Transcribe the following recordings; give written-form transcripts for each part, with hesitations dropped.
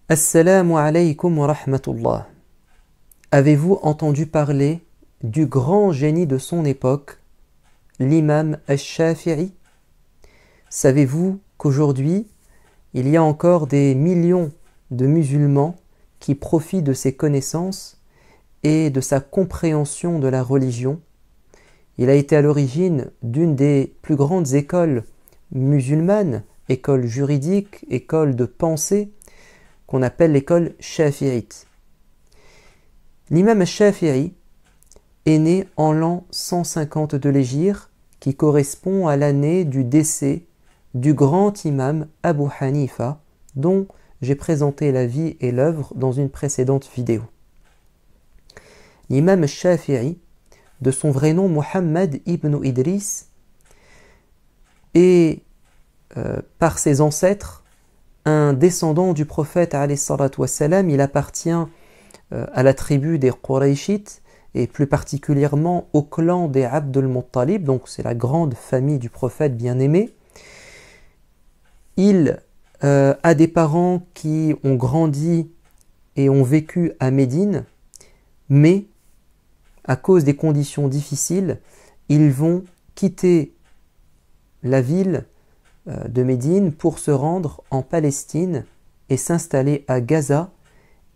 Assalamu alaykum wa rahmatullah. Avez-vous entendu parler du grand génie de son époque, l'imam al-Shafi'i? Savez-vous qu'aujourd'hui, il y a encore des millions de musulmans qui profitent de ses connaissances et de sa compréhension de la religion? Il a été à l'origine d'une des plus grandes écoles musulmanes, école juridique, école de pensée, qu'on appelle l'école shafi'ite. L'imam al-Shafi'i est né en l'an 150 de l'Hégire, qui correspond à l'année du décès du grand imam Abu Hanifa, dont j'ai présenté la vie et l'œuvre dans une précédente vidéo. L'imam al-Shafi'i, de son vrai nom Muhammad ibn Idris, est par ses ancêtres un descendant du prophète alayhi salatu wassalam. Il appartient à la tribu des Qurayshites et plus particulièrement au clan des Abd al-Muttalib, donc c'est la grande famille du prophète bien-aimé. Il a des parents qui ont grandi et ont vécu à Médine, mais à cause des conditions difficiles, ils vont quitter la ville de Médine pour se rendre en Palestine et s'installer à Gaza.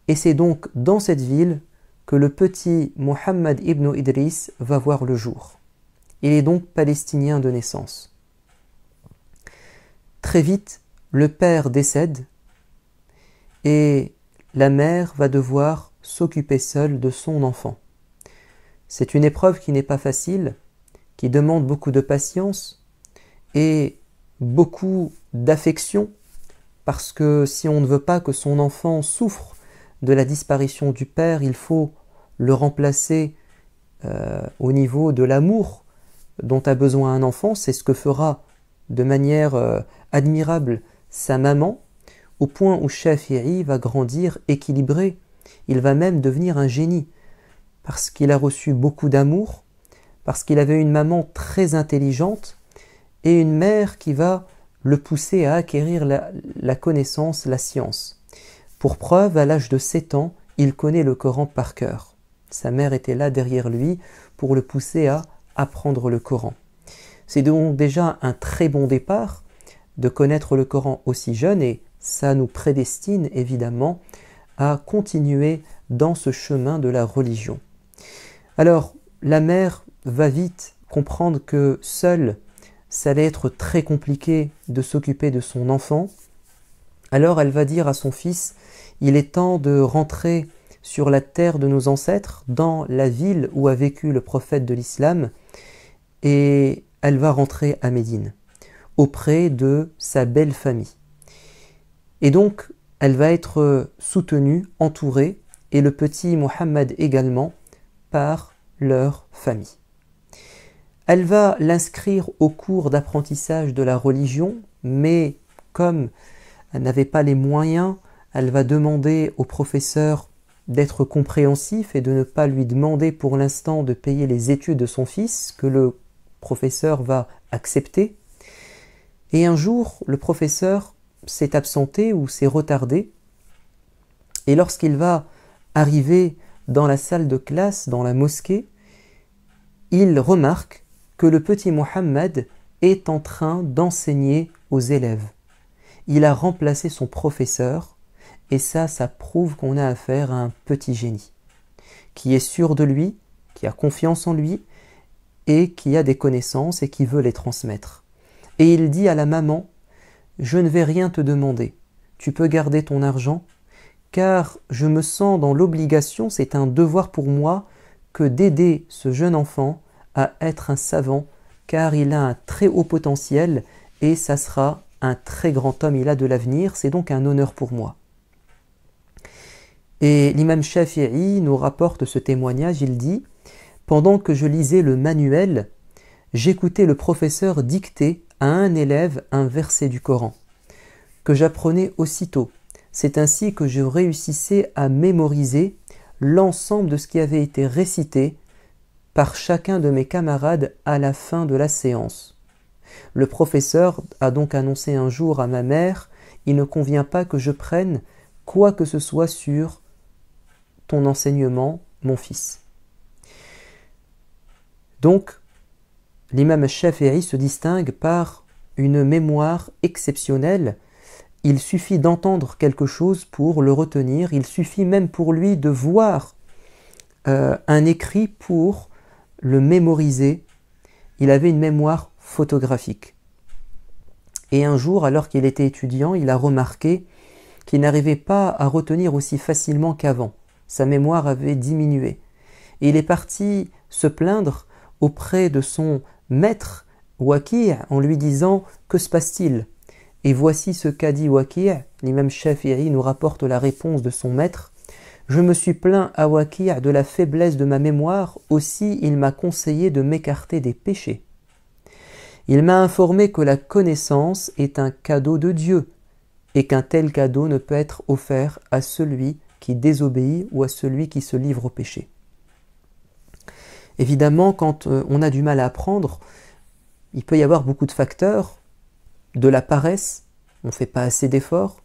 Et c'est donc dans cette ville que le petit Muhammad ibn Idris va voir le jour. Il est donc palestinien de naissance. Très vite, le père décède et la mère va devoir s'occuper seule de son enfant. C'est une épreuve qui n'est pas facile, qui demande beaucoup de patience et beaucoup d'affection, parce que si on ne veut pas que son enfant souffre de la disparition du père, il faut le remplacer au niveau de l'amour dont a besoin un enfant. C'est ce que fera de manière admirable sa maman, au point où Shafi'i va grandir équilibré. Il va même devenir un génie, parce qu'il a reçu beaucoup d'amour, parce qu'il avait une maman très intelligente, et une mère qui va le pousser à acquérir la connaissance, la science. Pour preuve, à l'âge de 7 ans, il connaît le Coran par cœur. Sa mère était là derrière lui pour le pousser à apprendre le Coran. C'est donc déjà un très bon départ de connaître le Coran aussi jeune, et ça nous prédestine évidemment à continuer dans ce chemin de la religion. Alors, la mère va vite comprendre que seule, ça allait être très compliqué de s'occuper de son enfant. Alors elle va dire à son fils, il est temps de rentrer sur la terre de nos ancêtres, dans la ville où a vécu le prophète de l'islam, et elle va rentrer à Médine, auprès de sa belle famille. Et donc, elle va être soutenue, entourée, et le petit Muhammad également, par leur famille. Elle va l'inscrire au cours d'apprentissage de la religion, mais comme elle n'avait pas les moyens, elle va demander au professeur d'être compréhensif et de ne pas lui demander pour l'instant de payer les études de son fils, que le professeur va accepter. Et un jour, le professeur s'est absenté ou s'est retardé, et lorsqu'il va arriver dans la salle de classe, dans la mosquée, il remarque que le petit Muhammad est en train d'enseigner aux élèves. Il a remplacé son professeur, et ça prouve qu'on a affaire à un petit génie, qui est sûr de lui, qui a confiance en lui, et qui a des connaissances et qui veut les transmettre. Et il dit à la maman, « Je ne vais rien te demander, tu peux garder ton argent, car je me sens dans l'obligation, c'est un devoir pour moi, que d'aider ce jeune enfant à être un savant, car il a un très haut potentiel et ça sera un très grand homme, il a de l'avenir, c'est donc un honneur pour moi. » Et l'imam Shafi'i nous rapporte ce témoignage, il dit « Pendant que je lisais le manuel, j'écoutais le professeur dicter à un élève un verset du Coran, que j'apprenais aussitôt. C'est ainsi que je réussissais à mémoriser l'ensemble de ce qui avait été récité par chacun de mes camarades à la fin de la séance. Le professeur a donc annoncé un jour à ma mère « Il ne convient pas que je prenne quoi que ce soit sur ton enseignement, mon fils. Donc, l'imam al-Shafi'i se distingue par une mémoire exceptionnelle. Il suffit d'entendre quelque chose pour le retenir, il suffit même pour lui de voir un écrit pour le mémoriser. Il avait une mémoire photographique. Et un jour, alors qu'il était étudiant, il a remarqué qu'il n'arrivait pas à retenir aussi facilement qu'avant. Sa mémoire avait diminué. Et il est parti se plaindre auprès de son maître, Waki', en lui disant « Que se passe-t-il » Et voici ce qu'a dit Waki'. L'imam Shafi'i nous rapporte la réponse de son maître. « Je me suis plaint à Waki' de la faiblesse de ma mémoire, aussi il m'a conseillé de m'écarter des péchés. Il m'a informé que la connaissance est un cadeau de Dieu, et qu'un tel cadeau ne peut être offert à celui qui désobéit ou à celui qui se livre au péché. » Évidemment, quand on a du mal à apprendre, il peut y avoir beaucoup de facteurs, de la paresse, on ne fait pas assez d'efforts,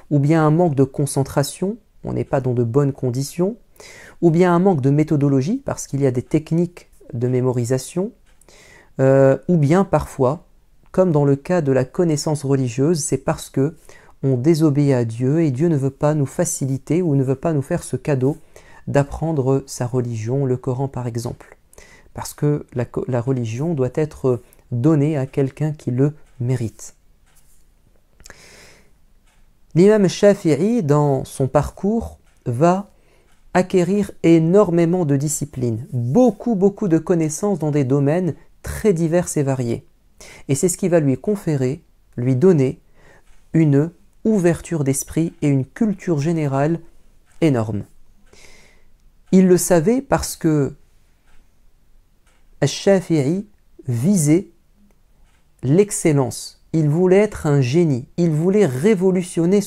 ou bien un manque de concentration, on n'est pas dans de bonnes conditions, ou bien un manque de méthodologie, parce qu'il y a des techniques de mémorisation, ou bien parfois, comme dans le cas de la connaissance religieuse, c'est parce que on désobéit à Dieu et Dieu ne veut pas nous faciliter ou ne veut pas nous faire ce cadeau d'apprendre sa religion, le Coran par exemple. Parce que la religion doit être donnée à quelqu'un qui le mérite. L'imam Shafi'i, dans son parcours, va acquérir énormément de disciplines, beaucoup de connaissances dans des domaines très divers et variés. Et c'est ce qui va lui conférer, lui donner une ouverture d'esprit et une culture générale énorme. Il le savait parce que Al-Shafi'i visait l'excellence. Il voulait être un génie. Il voulait révolutionner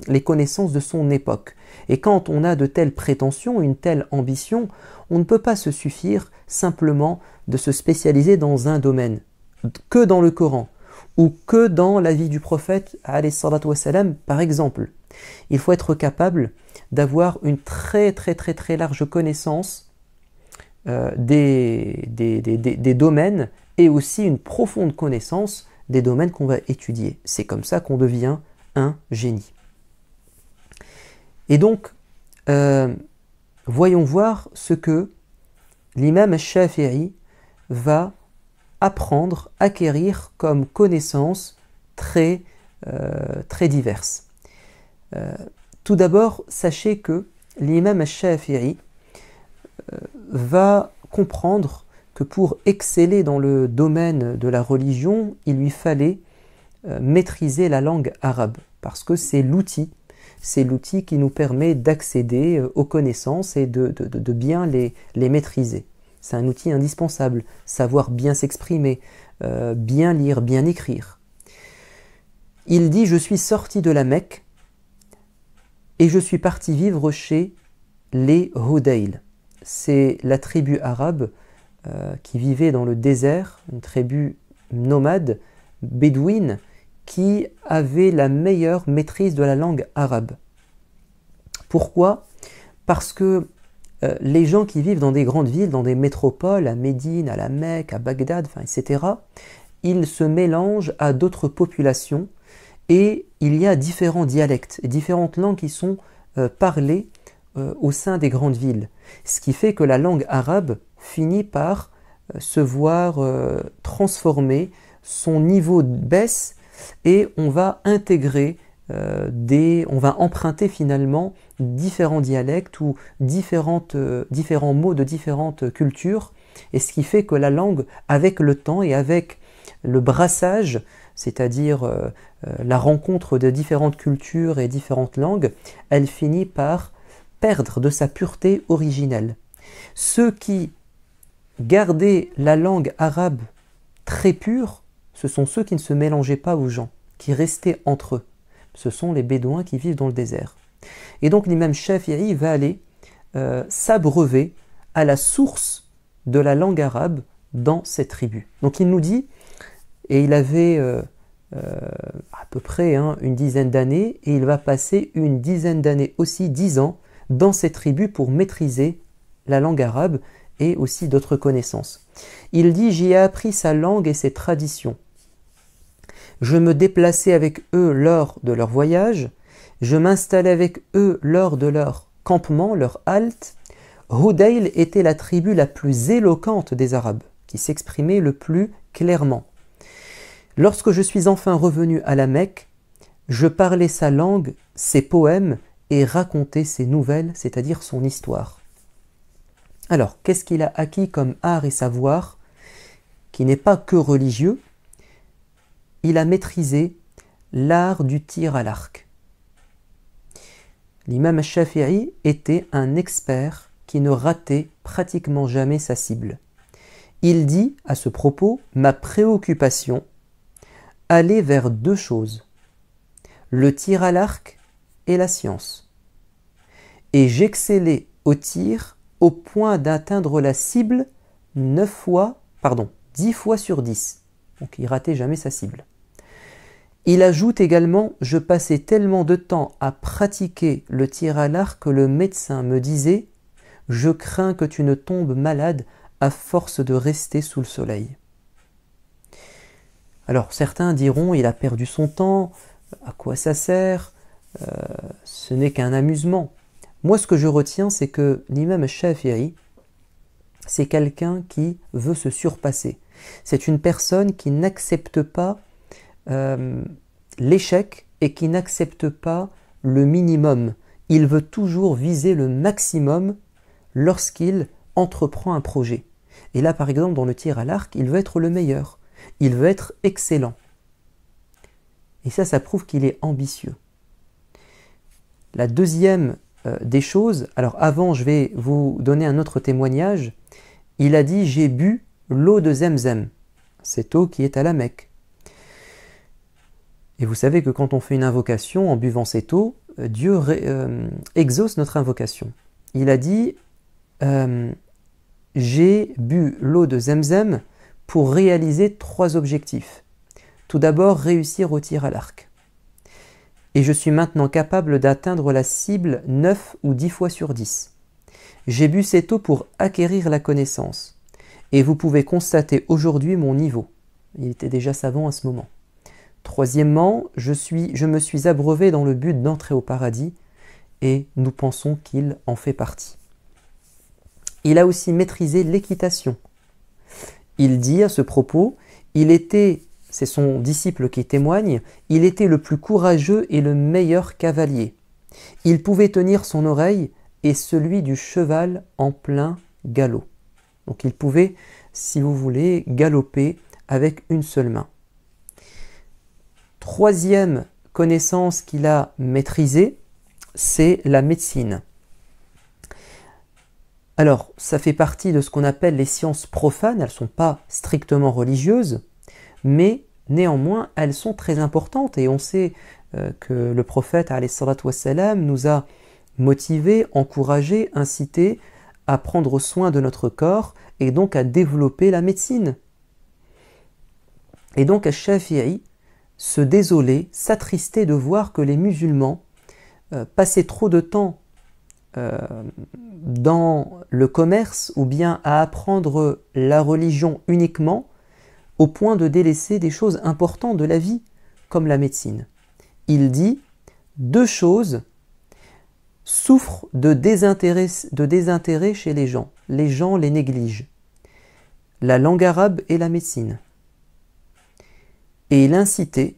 les connaissances de son époque. Et quand on a de telles prétentions, une telle ambition, on ne peut pas se suffire simplement de se spécialiser dans un domaine, que dans le Coran, ou que dans la vie du prophète, alayhi salatu wassalam, par exemple. Il faut être capable d'avoir une très large connaissance des domaines et aussi une profonde connaissance des domaines qu'on va étudier. C'est comme ça qu'on devient un génie. Et donc, voyons voir ce que l'imam al-Shafi'i va apprendre, acquérir comme connaissances très diverses. Tout d'abord, sachez que l'imam al-Shafi'i va comprendre que pour exceller dans le domaine de la religion, il lui fallait maîtriser la langue arabe, parce que c'est l'outil qui nous permet d'accéder aux connaissances et de bien les maîtriser. C'est un outil indispensable, savoir bien s'exprimer, bien lire, bien écrire. Il dit « Je suis sorti de la Mecque et je suis parti vivre chez les Hudayl ». C'est la tribu arabe qui vivait dans le désert, une tribu nomade, bédouine, qui avait la meilleure maîtrise de la langue arabe. Pourquoi ? Parce que les gens qui vivent dans des grandes villes, dans des métropoles, à Médine, à la Mecque, à Bagdad, etc., ils se mélangent à d'autres populations et il y a différents dialectes et différentes langues qui sont parlées au sein des grandes villes. Ce qui fait que la langue arabe finit par se voir transformer, son niveau baisse et on va intégrer on va emprunter finalement différents dialectes ou différents mots de différentes cultures, et ce qui fait que la langue, avec le temps et avec le brassage, c'est-à-dire la rencontre de différentes cultures et différentes langues, elle finit par perdre de sa pureté originelle. Ceux qui gardaient la langue arabe très pure, ce sont ceux qui ne se mélangeaient pas aux gens, qui restaient entre eux. Ce sont les bédouins qui vivent dans le désert. Et donc l'imam Shafi'i va aller s'abreuver à la source de la langue arabe dans cette tribu. Donc il nous dit, et il avait à peu près une dizaine d'années, et il va passer une dizaine d'années aussi, 10 ans, dans ces tribus pour maîtriser la langue arabe et aussi d'autres connaissances. Il dit « J'y ai appris sa langue et ses traditions. Je me déplaçais avec eux lors de leur voyage, je m'installais avec eux lors de leur campement, leur halte. Hudayl était la tribu la plus éloquente des Arabes, qui s'exprimait le plus clairement. Lorsque je suis enfin revenu à la Mecque, je parlais sa langue, ses poèmes et racontais ses nouvelles, c'est-à-dire son histoire. » Alors, qu'est-ce qu'il a acquis comme art et savoir qui n'est pas que religieux? Il a maîtrisé l'art du tir à l'arc. L'imam Shafi'i était un expert qui ne ratait pratiquement jamais sa cible. Il dit à ce propos « Ma préoccupation allait vers deux choses, le tir à l'arc et la science. Et j'excellais au tir au point d'atteindre la cible 10 fois sur 10. » Donc il ratait jamais sa cible. Il ajoute également « Je passais tellement de temps à pratiquer le tir à l'arc que le médecin me disait « Je crains que tu ne tombes malade à force de rester sous le soleil. » Alors certains diront « Il a perdu son temps, à quoi ça sert? Ce n'est qu'un amusement. » Moi ce que je retiens c'est que l'imam Shafi'i, c'est quelqu'un qui veut se surpasser. C'est une personne qui n'accepte pas l'échec et qui n'accepte pas le minimum. Il veut toujours viser le maximum lorsqu'il entreprend un projet. Et là, par exemple, dans le tir à l'arc, il veut être le meilleur. Il veut être excellent. Et ça prouve qu'il est ambitieux. La deuxième des choses, alors avant, je vais vous donner un autre témoignage. Il a dit « J'ai bu l'eau de Zemzem », cette eau qui est à la Mecque. Et vous savez que quand on fait une invocation en buvant cette eau, Dieu exauce notre invocation. Il a dit j'ai bu l'eau de Zemzem pour réaliser 3 objectifs. Tout d'abord, réussir au tir à l'arc. Et je suis maintenant capable d'atteindre la cible 9 ou 10 fois sur 10. J'ai bu cette eau pour acquérir la connaissance. Et vous pouvez constater aujourd'hui mon niveau. Il était déjà savant à ce moment. Troisièmement, je me suis abreuvé dans le but d'entrer au paradis et nous pensons qu'il en fait partie. Il a aussi maîtrisé l'équitation. Il dit à ce propos, c'est son disciple qui témoigne, il était le plus courageux et le meilleur cavalier. Il pouvait tenir son oreille et celui du cheval en plein galop. Donc il pouvait, si vous voulez, galoper avec une seule main. Troisième connaissance qu'il a maîtrisée, c'est la médecine. Alors, ça fait partie de ce qu'on appelle les sciences profanes, elles ne sont pas strictement religieuses, mais néanmoins, elles sont très importantes. Et on sait que le prophète, alayhi salatu wassalam, nous a motivés, encouragés, incités à prendre soin de notre corps et donc à développer la médecine. Et donc, Shafi'i se désolait, s'attristait de voir que les musulmans passaient trop de temps dans le commerce ou bien à apprendre la religion uniquement au point de délaisser des choses importantes de la vie comme la médecine. Il dit « 2 choses souffrent de désintérêt chez les gens les négligent, la langue arabe et la médecine. » Et il incitait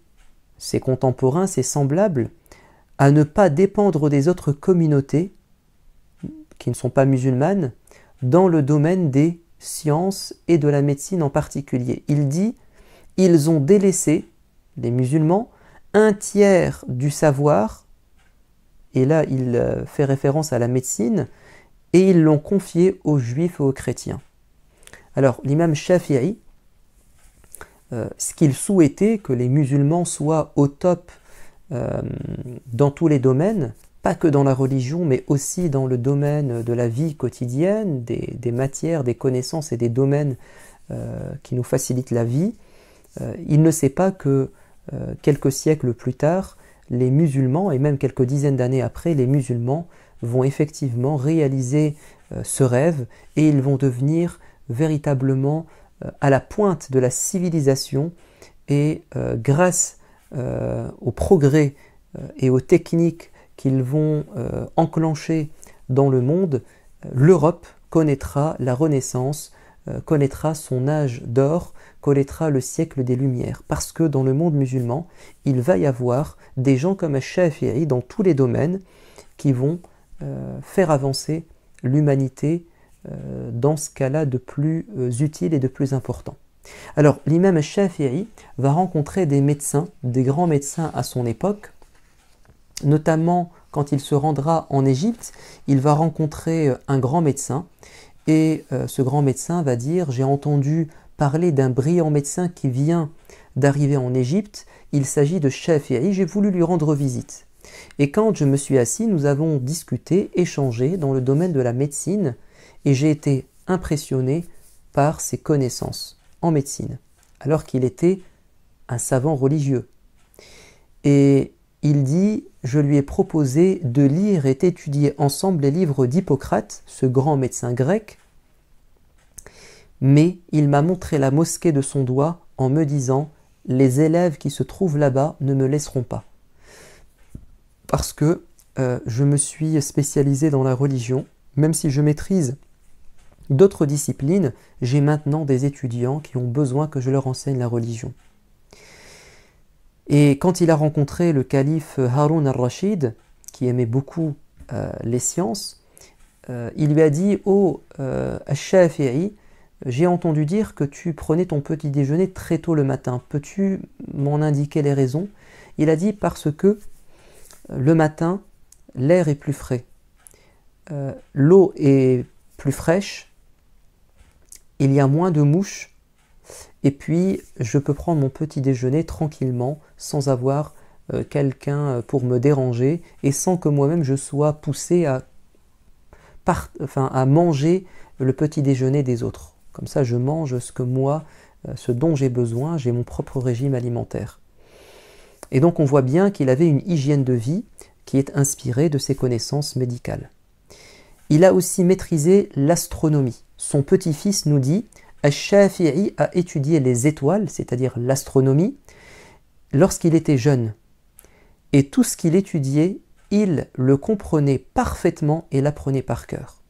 ses contemporains, ses semblables, à ne pas dépendre des autres communautés qui ne sont pas musulmanes dans le domaine des sciences et de la médecine en particulier. Il dit « Ils ont délaissé, les musulmans, 1/3 du savoir », et là il fait référence à la médecine, et ils l'ont confié aux juifs et aux chrétiens. Alors l'imam Shafi'i, ce qu'il souhaitait, que les musulmans soient au top dans tous les domaines, pas que dans la religion, mais aussi dans le domaine de la vie quotidienne, des matières, des connaissances et des domaines qui nous facilitent la vie. Il ne sait pas que quelques siècles plus tard, les musulmans, et même quelques dizaines d'années après, les musulmans vont effectivement réaliser ce rêve et ils vont devenir véritablement à la pointe de la civilisation et grâce au progrès et aux techniques qu'ils vont enclencher dans le monde, l'Europe connaîtra la Renaissance, connaîtra son âge d'or, connaîtra le siècle des Lumières. Parce que dans le monde musulman, il va y avoir des gens comme Ash-Shafi'i dans tous les domaines qui vont faire avancer l'humanité dans ce cas-là de plus utile et de plus important. Alors, l'imam Ash-Shafi'i va rencontrer des médecins, des grands médecins à son époque, notamment quand il se rendra en Égypte, il va rencontrer un grand médecin et ce grand médecin va dire « J'ai entendu parler d'un brillant médecin qui vient d'arriver en Égypte, il s'agit de Shafi'i, j'ai voulu lui rendre visite. » Et quand je me suis assis, nous avons discuté, échangé dans le domaine de la médecine et j'ai été impressionné par ses connaissances en médecine, alors qu'il était un savant religieux. Et il dit, je lui ai proposé de lire et d'étudier ensemble les livres d'Hippocrate, ce grand médecin grec, mais il m'a montré la mosquée de son doigt en me disant, les élèves qui se trouvent là-bas ne me laisseront pas. Parce que je me suis spécialisé dans la religion, même si je maîtrise d'autres disciplines, j'ai maintenant des étudiants qui ont besoin que je leur enseigne la religion. Et quand il a rencontré le calife Haroun al-Rachid, qui aimait beaucoup les sciences, il lui a dit « Oh, Ash-Shafi'i, j'ai entendu dire que tu prenais ton petit déjeuner très tôt le matin. Peux-tu m'en indiquer les raisons ?» Il a dit « Parce que le matin, l'air est plus frais, l'eau est plus fraîche, il y a moins de mouches, et puis je peux prendre mon petit déjeuner tranquillement, sans avoir quelqu'un pour me déranger, et sans que moi-même je sois poussé à manger le petit déjeuner des autres. Comme ça, je mange ce que moi, ce dont j'ai besoin, j'ai mon propre régime alimentaire. » Et donc on voit bien qu'il avait une hygiène de vie qui est inspirée de ses connaissances médicales. Il a aussi maîtrisé l'astronomie. Son petit-fils nous dit « Ash-Shafi'i a étudié les étoiles, c'est-à-dire l'astronomie, lorsqu'il était jeune. Et tout ce qu'il étudiait, il le comprenait parfaitement et l'apprenait par cœur. »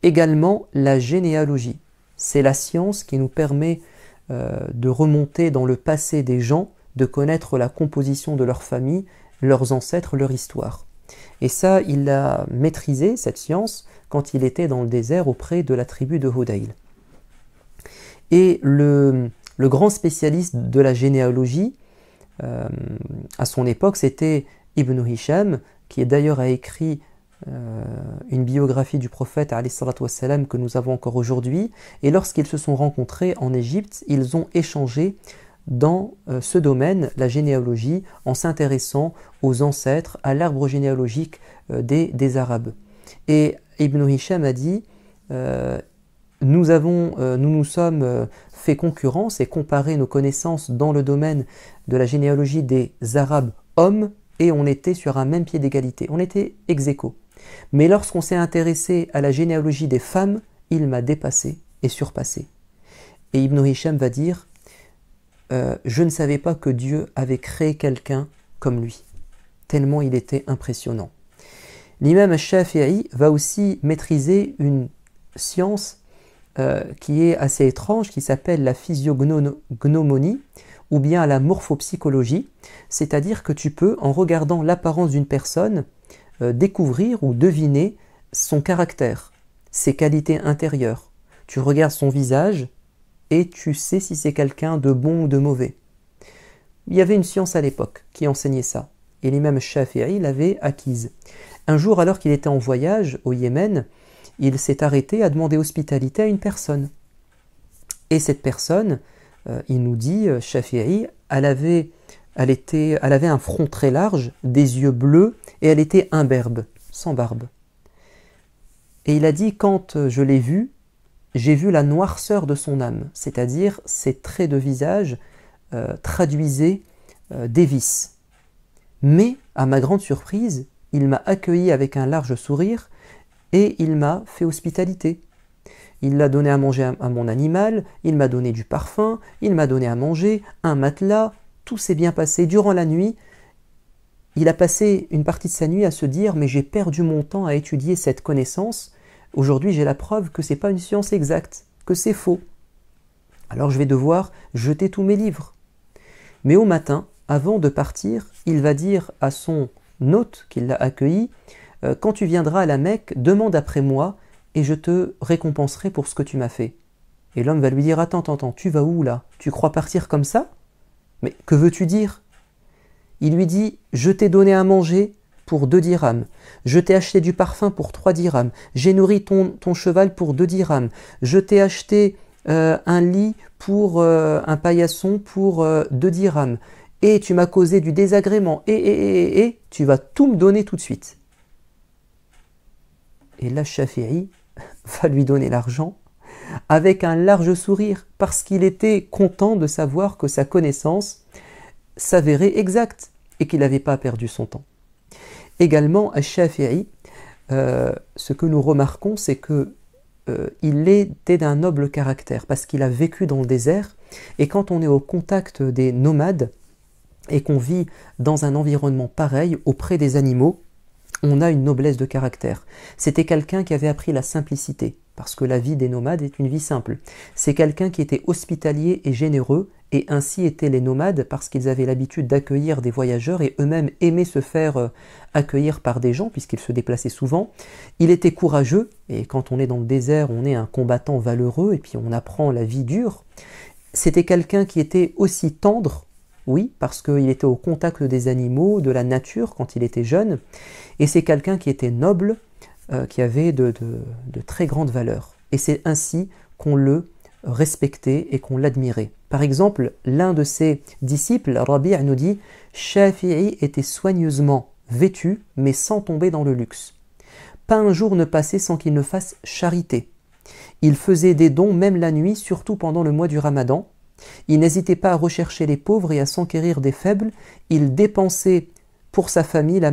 Également la généalogie. C'est la science qui nous permet de remonter dans le passé des gens, de connaître la composition de leur famille, leurs ancêtres, leur histoire. Et ça, il a maîtrisé, cette science, quand il était dans le désert auprès de la tribu de Hudayl. Et le grand spécialiste de la généalogie, à son époque, c'était Ibn Hisham, qui d'ailleurs a écrit une biographie du prophète alayhi salatu wassalam que nous avons encore aujourd'hui. Et lorsqu'ils se sont rencontrés en Égypte, ils ont échangé dans ce domaine, la généalogie, en s'intéressant aux ancêtres, à l'arbre généalogique des Arabes. Et Ibn Hisham a dit nous nous sommes fait concurrence et comparé nos connaissances dans le domaine de la généalogie des Arabes hommes et on était sur un même pied d'égalité. On était ex aequo. Mais lorsqu'on s'est intéressé à la généalogie des femmes, il m'a dépassé et surpassé. Et Ibn Hisham va dire je ne savais pas que Dieu avait créé quelqu'un comme lui, tellement il était impressionnant. L'imam Ash-Shafi'i va aussi maîtriser une science qui est assez étrange, qui s'appelle la physiognomonie, ou bien la morphopsychologie, c'est-à-dire que tu peux, en regardant l'apparence d'une personne, découvrir ou deviner son caractère, ses qualités intérieures. Tu regardes son visage, et tu sais si c'est quelqu'un de bon ou de mauvais. Il y avait une science à l'époque qui enseignait ça, et l'imam Shafi'i l'avait acquise. Un jour, alors qu'il était en voyage au Yémen, il s'est arrêté à demander hospitalité à une personne. Et cette personne, il nous dit, Shafi'i, elle avait un front très large, des yeux bleus, et elle était imberbe, sans barbe. Et il a dit, quand je l'ai vue, j'ai vu la noirceur de son âme, c'est-à-dire ses traits de visage traduisaient des vices. Mais, à ma grande surprise, il m'a accueilli avec un large sourire et il m'a fait hospitalité. Il a donné à manger à mon animal, il m'a donné du parfum, il m'a donné à manger, un matelas, tout s'est bien passé. Durant la nuit, il a passé une partie de sa nuit à se dire « mais j'ai perdu mon temps à étudier cette connaissance, aujourd'hui j'ai la preuve que ce n'est pas une science exacte, que c'est faux. Alors je vais devoir jeter tous mes livres. » Mais au matin, avant de partir, il va dire à son hôte qui l'a accueilli « quand tu viendras à la Mecque, demande après moi et je te récompenserai pour ce que tu m'as fait. » Et l'homme va lui dire « attends, tu vas où là? Tu crois partir comme ça? Mais que veux-tu dire ?» Il lui dit « je t'ai donné à manger pour 2 dirhams, je t'ai acheté du parfum pour 3 dirhams, j'ai nourri ton cheval pour 2 dirhams, je t'ai acheté un lit pour un paillasson pour 2 dirhams, et tu m'as causé du désagrément, et tu vas tout me donner tout de suite. » Et là, Shafi'i va lui donner l'argent avec un large sourire, parce qu'il était content de savoir que sa connaissance s'avérait exacte et qu'il n'avait pas perdu son temps. Également, à Shafi'i, ce que nous remarquons, c'est que il était d'un noble caractère, parce qu'il a vécu dans le désert, et quand on est au contact des nomades, et qu'on vit dans un environnement pareil, auprès des animaux, on a une noblesse de caractère. C'était quelqu'un qui avait appris la simplicité, parce que la vie des nomades est une vie simple. C'est quelqu'un qui était hospitalier et généreux, et ainsi étaient les nomades parce qu'ils avaient l'habitude d'accueillir des voyageurs et eux-mêmes aimaient se faire accueillir par des gens puisqu'ils se déplaçaient souvent. Il était courageux, et quand on est dans le désert, on est un combattant valeureux et puis on apprend la vie dure. C'était quelqu'un qui était aussi tendre, oui, parce qu'il était au contact des animaux, de la nature quand il était jeune, et c'est quelqu'un qui était noble, qui avait de très grandes valeurs. Et c'est ainsi qu'on le respectait et qu'on l'admirait. Par exemple, l'un de ses disciples, Rabi' nous dit « Shafi'i était soigneusement vêtu, mais sans tomber dans le luxe. Pas un jour ne passait sans qu'il ne fasse charité. Il faisait des dons même la nuit, surtout pendant le mois du Ramadan. Il n'hésitait pas à rechercher les pauvres et à s'enquérir des faibles. Il dépensait pour sa famille à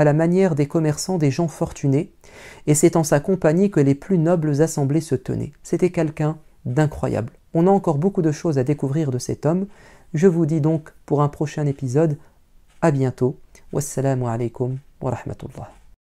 la manière des commerçants, des gens fortunés. Et c'est en sa compagnie que les plus nobles assemblées se tenaient. » C'était quelqu'un d'incroyable. On a encore beaucoup de choses à découvrir de cet homme. Je vous dis donc pour un prochain épisode, à bientôt. Wassalamu alaikum wa rahmatullah.